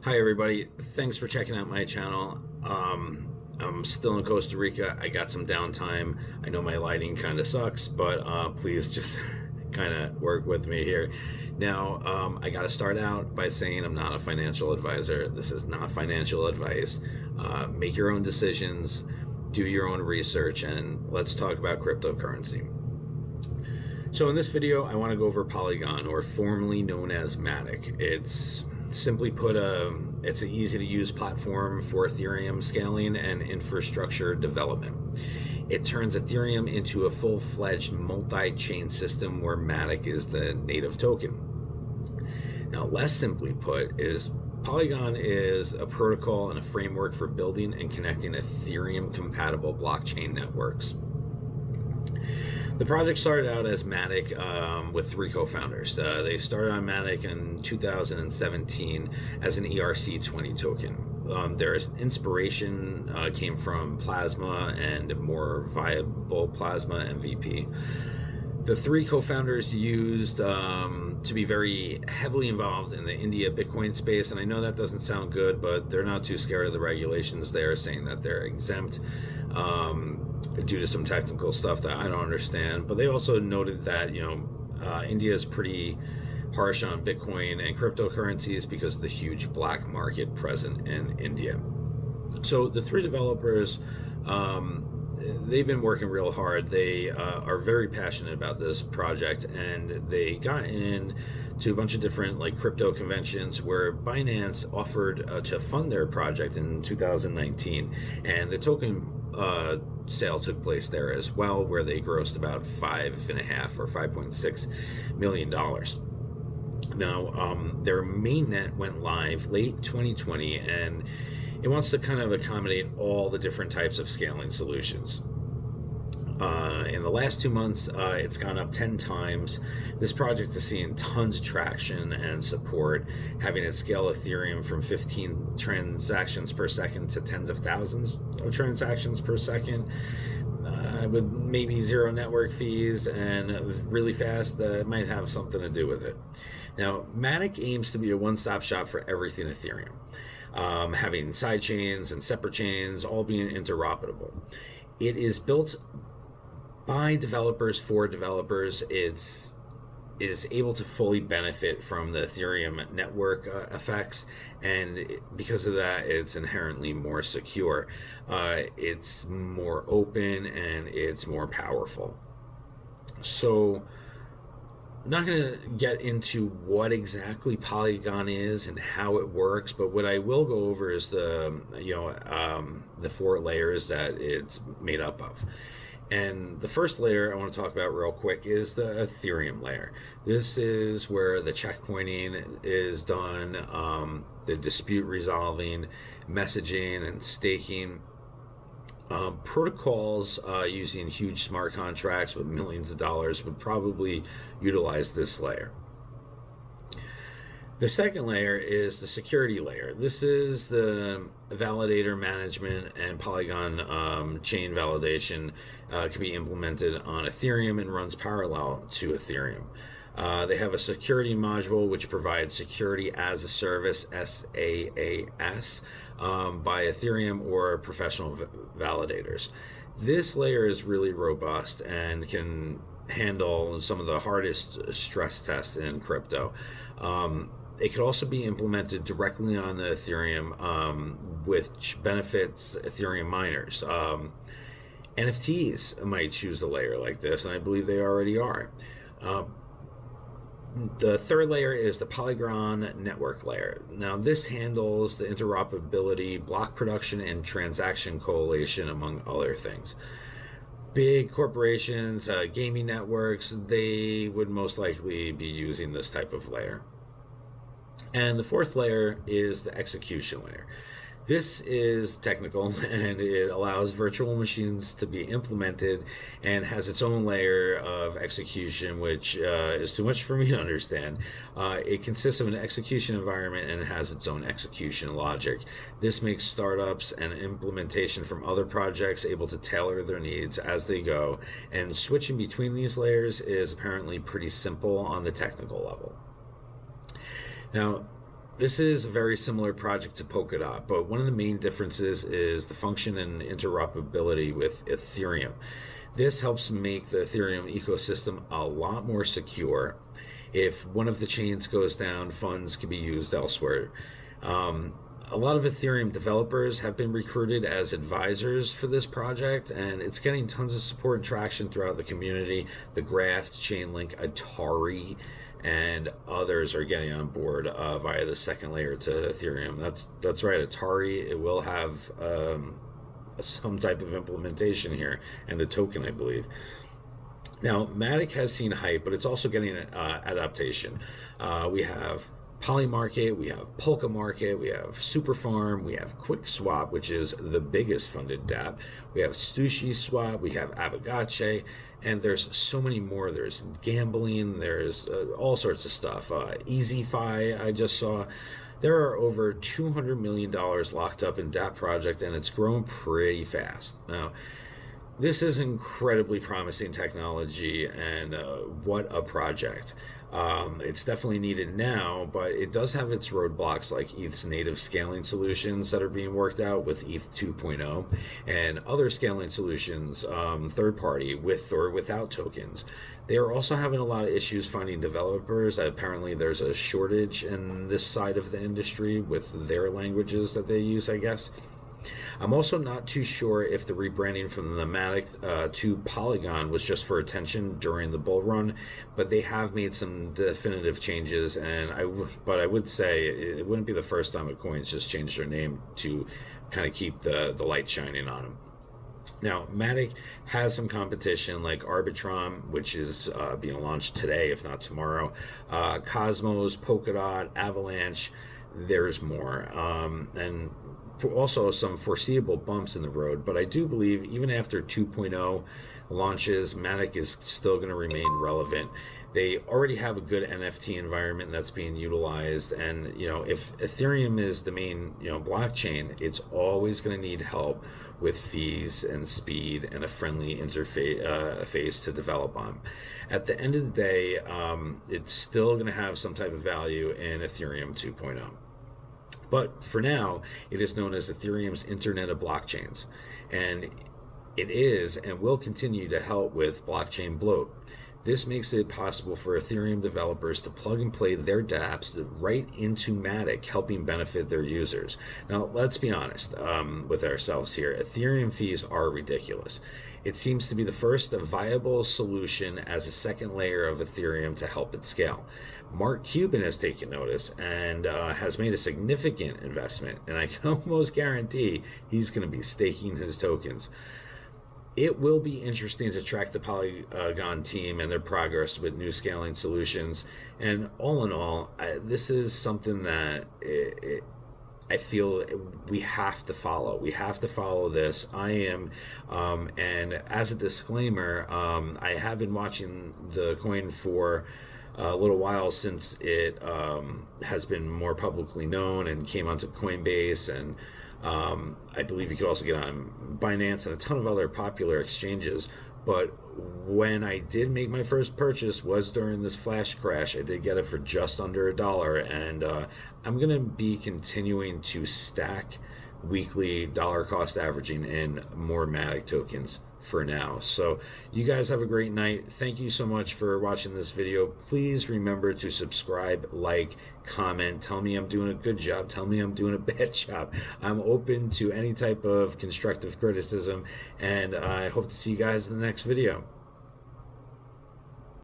Hi everybody, thanks for checking out my channel. I'm still in Costa Rica. I got some downtime. I know my lighting kind of sucks, but please just kind of work with me here. Now, I got to start out by saying I'm not a financial advisor. This is not financial advice. Make your own decisions, do your own research, and let's talk about cryptocurrency. So in this video, I want to go over Polygon, or formerly known as MATIC. It's simply put, it's an easy to use platform for Ethereum scaling and infrastructure development. It turns Ethereum into a full-fledged multi-chain system where MATIC is the native token. Now, less simply put, is Polygon is a protocol and a framework for building and connecting Ethereum-compatible blockchain networks. The project started out as MATIC with three co-founders. They started on MATIC in 2017 as an ERC20 token. Their inspiration came from Plasma and more viable Plasma MVP. The three co-founders used to be very heavily involved in the India Bitcoin space, and I know that doesn't sound good, but they're not too scared of the regulations there, saying that they're exempt due to some technical stuff that I don't understand. But they also noted that, India is pretty harsh on Bitcoin and cryptocurrencies because of the huge black market present in India. So the three developers, they've been working real hard. They are very passionate about this project, and they got in to a bunch of different crypto conventions where Binance offered to fund their project in 2019, and the token sale took place there as well, where they grossed about $5.5 or $5.6 million. Now, their mainnet went live late 2020, and it wants to kind of accommodate all the different types of scaling solutions. In the last 2 months, it's gone up 10 times. This project is seeing tons of traction and support, having it scale Ethereum from 15 transactions per second to tens of thousands of transactions per second, with maybe zero network fees and really fast. That might have something to do with it. Now, MATIC aims to be a one-stop shop for everything Ethereum, having side chains and separate chains all being interoperable. It is built by developers for developers. It is able to fully benefit from the Ethereum network effects, and because of that, it's inherently more secure. It's more open, and it's more powerful. So I'm not going to get into what exactly Polygon is and how it works, but what I will go over is the four layers that it's made up of. And the first layer I want to talk about real quick is the Ethereum layer. This is where the checkpointing is done, the dispute resolving, messaging, and staking. Protocols using huge smart contracts with millions of dollars would probably utilize this layer. The second layer is the security layer. This is the validator management, and Polygon chain validation can be implemented on Ethereum and runs parallel to Ethereum. They have a security module which provides security as a service, SaaS, by Ethereum or professional validators. This layer is really robust and can handle some of the hardest stress tests in crypto. It could also be implemented directly on the Ethereum, which benefits Ethereum miners. NFTs might choose a layer like this, and I believe they already are. The third layer is the Polygon network layer. Now, this handles the interoperability, block production, and transaction correlation, among other things. Big corporations, gaming networks, they would most likely be using this type of layer. And the fourth layer is the execution layer. This is technical, and it allows virtual machines to be implemented and has its own layer of execution, which is too much for me to understand. It consists of an execution environment and has its own execution logic. This makes startups and implementation from other projects able to tailor their needs as they go, and switching between these layers is apparently pretty simple on the technical level. Now, This is a very similar project to Polkadot, but one of the main differences is the function and interoperability with Ethereum. This helps make the Ethereum ecosystem a lot more secure. If one of the chains goes down, funds can be used elsewhere. A lot of Ethereum developers have been recruited as advisors for this project, and it's getting tons of support and traction throughout the community. The Graph, Chainlink, Atari, and others are getting on board via the second layer to Ethereum. That's right, Atari. It will have some type of implementation here, and a token, I believe. Now, Matic has seen hype, but it's also getting adaptation. We have Polymarket, we have Polka Market, we have Superfarm, we have QuickSwap, which is the biggest funded dApp. We have Sushi Swap, we have Aavegotchi, and there's so many more. There's gambling, there's all sorts of stuff. EasyFi, I just saw. There are over $200 million locked up in dApp project, and it's grown pretty fast. Now, this is incredibly promising technology, and what a project. It's definitely needed now, but it does have its roadblocks, like ETH's native scaling solutions that are being worked out with ETH 2.0 and other scaling solutions, third party, with or without tokens. They are also having a lot of issues finding developers. Apparently there's a shortage in this side of the industry with their languages that they use, I guess. I'm also not too sure if the rebranding from the Matic to Polygon was just for attention during the bull run, but they have made some definitive changes, and I would say it wouldn't be the first time a coin's just changed their name to kind of keep the light shining on them. Now, Matic has some competition like Arbitrum, which is being launched today, if not tomorrow, Cosmos, Polkadot, Avalanche. There's more, and also some foreseeable bumps in the road, but I do believe even after 2.0 launches, Matic is still going to remain relevant. They already have a good NFT environment that's being utilized, and if Ethereum is the main blockchain, it's always going to need help with fees and speed and a friendly interface to develop on. At the end of the day, it's still going to have some type of value in Ethereum 2.0. But for now, it is known as Ethereum's Internet of Blockchains, and it is and will continue to help with blockchain bloat. This makes it possible for Ethereum developers to plug and play their dApps right into Matic, helping benefit their users. Now, let's be honest with ourselves here. Ethereum fees are ridiculous. It seems to be the first viable solution as a second layer of Ethereum to help it scale. Mark Cuban has taken notice and has made a significant investment, and I can almost guarantee he's going to be staking his tokens. It will be interesting to track the Polygon team and their progress with new scaling solutions. And all in all, this is something that I feel we have to follow. We have to follow this. I am, and as a disclaimer, I have been watching the coin for a little while since it has been more publicly known and came onto Coinbase, and I believe you could also get on Binance and a ton of other popular exchanges. But when I did make my first purchase was during this flash crash. I did get it for just under $1, and I'm going to be continuing to stack weekly dollar cost averaging in more Matic tokens for now. So you guys have a great night. Thank you so much for watching this video. Please remember to subscribe, like, comment, tell me I'm doing a good job, tell me I'm doing a bad job. I'm open to any type of constructive criticism, and I hope to see you guys in the next video.